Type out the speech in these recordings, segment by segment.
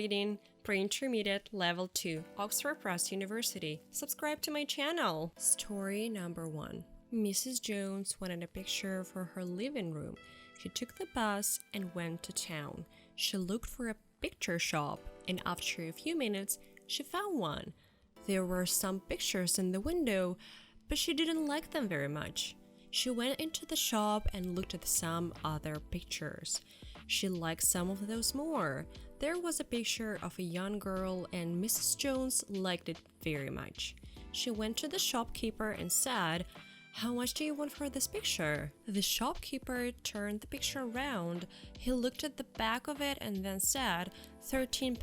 Reading Pre-Intermediate Level 2, Oxford Press University. Subscribe to my channel. Story number 1. Mrs. Jones wanted a picture for her living room. She took the bus and went to town. She looked for a picture shop, and after a few minutes, she found one. There were some pictures in the window, but she didn't like them very much. She went into the shop and looked at some other pictures. She liked some of those more. There was a picture of a young girl, and Mrs. Jones liked it very much. She went to the shopkeeper and said, "How much do you want for this picture?" The shopkeeper turned the picture around. He looked at the back of it and then said, £13.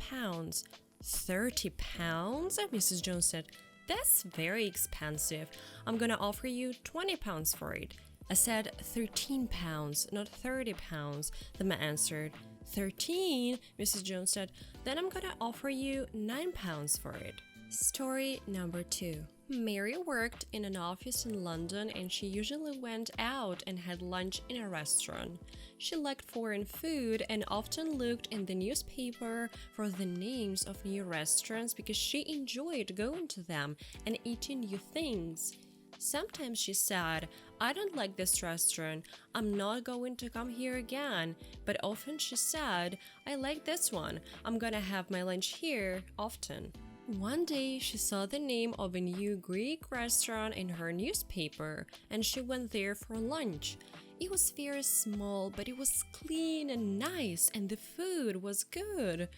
£30? Mrs. Jones said, "That's very expensive. I'm gonna offer you £20 for it." I said £13, not £30, the man answered. 13? Mrs. Jones said, "Then I'm gonna offer you £9 for it." Story number 2. Mary worked in an office in London, and she usually went out and had lunch in a restaurant. She liked foreign food and often looked in the newspaper for the names of new restaurants because she enjoyed going to them and eating new things. Sometimes she said, "I don't like this restaurant. I'm not going to come here again." But often she said, "I like this one. I'm gonna have my lunch here often." One day she saw the name of a new Greek restaurant in her newspaper, and she went there for lunch. It was very small, but it was clean and nice, and the food was good.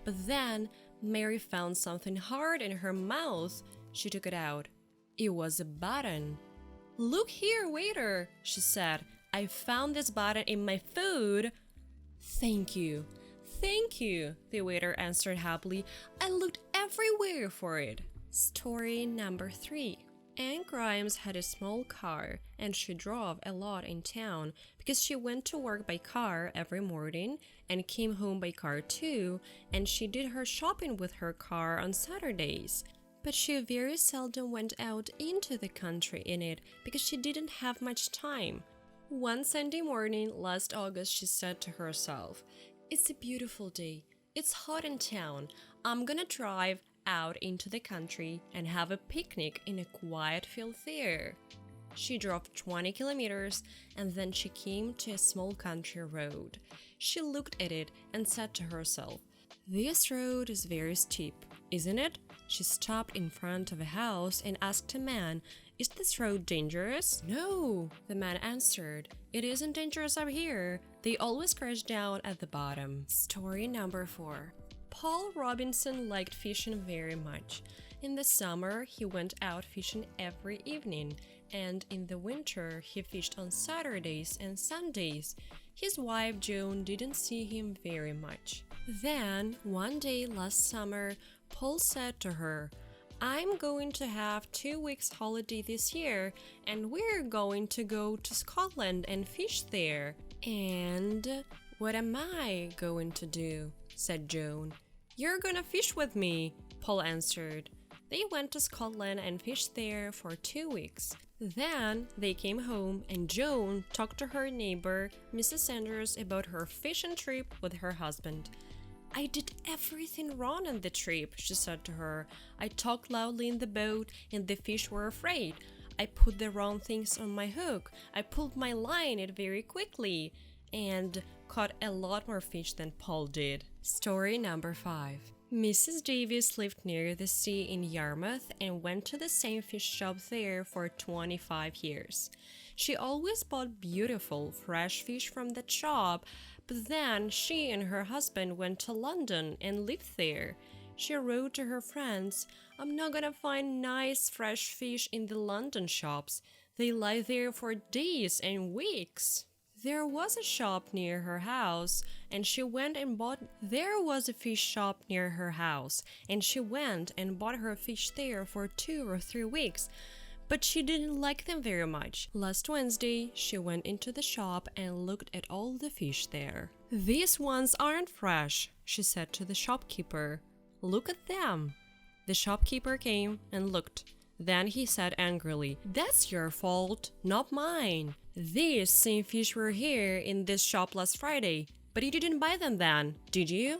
But then Mary found something hard in her mouth. She took it out. It was a button. "Look here, waiter," she said. "I found this button in my food." "Thank you. Thank you," the waiter answered happily. "I looked everywhere for it." Story number 3. Anne Grimes had a small car, and she drove a lot in town because she went to work by car every morning and came home by car too, and she did her shopping with her car on Saturdays. But she very seldom went out into the country in it because she didn't have much time. One Sunday morning last August, she said to herself, "It's a beautiful day. It's hot in town. I'm gonna drive out into the country and have a picnic in a quiet field there." She drove 20 kilometers and then she came to a small country road. She looked at it and said to herself, "This road is very steep, isn't it?" She stopped in front of a house and asked a man, "Is this road dangerous?" "No," the man answered. "It isn't dangerous up here. They always crash down at the bottom." Story number 4. Paul Robinson liked fishing very much. In the summer, he went out fishing every evening, and in the winter, he fished on Saturdays and Sundays. His wife Joan didn't see him very much. Then, one day last summer, Paul said to her, "I'm going to have 2 weeks holiday this year, and we're going to go to Scotland and fish there." "And what am I going to do?" said Joan. "You're gonna fish with me," Paul answered. They went to Scotland and fished there for 2 weeks. Then they came home, and Joan talked to her neighbor, Mrs. Sanders, about her fishing trip with her husband. "I did everything wrong on the trip," she said to her. "I talked loudly in the boat, and the fish were afraid. I put the wrong things on my hook. I pulled my line in very quickly, and caught a lot more fish than Paul did." Story number 5. Mrs. Davis lived near the sea in Yarmouth and went to the same fish shop there for 25 years. She always bought beautiful, fresh fish from that shop, but then she and her husband went to London and lived there. She wrote to her friends, "I'm not gonna find nice, fresh fish in the London shops. They lie there for days and weeks." There was a shop near her house, and she went and bought. There was a fish shop near her house, and she went and bought her fish there for 2 or 3 weeks. But she didn't like them very much. Last Wednesday, she went into the shop and looked at all the fish there. "These ones aren't fresh," she said to the shopkeeper. "Look at them." The shopkeeper came and looked. Then he said angrily, "That's your fault, not mine. These same fish were here in this shop last Friday, but you didn't buy them then, did you?"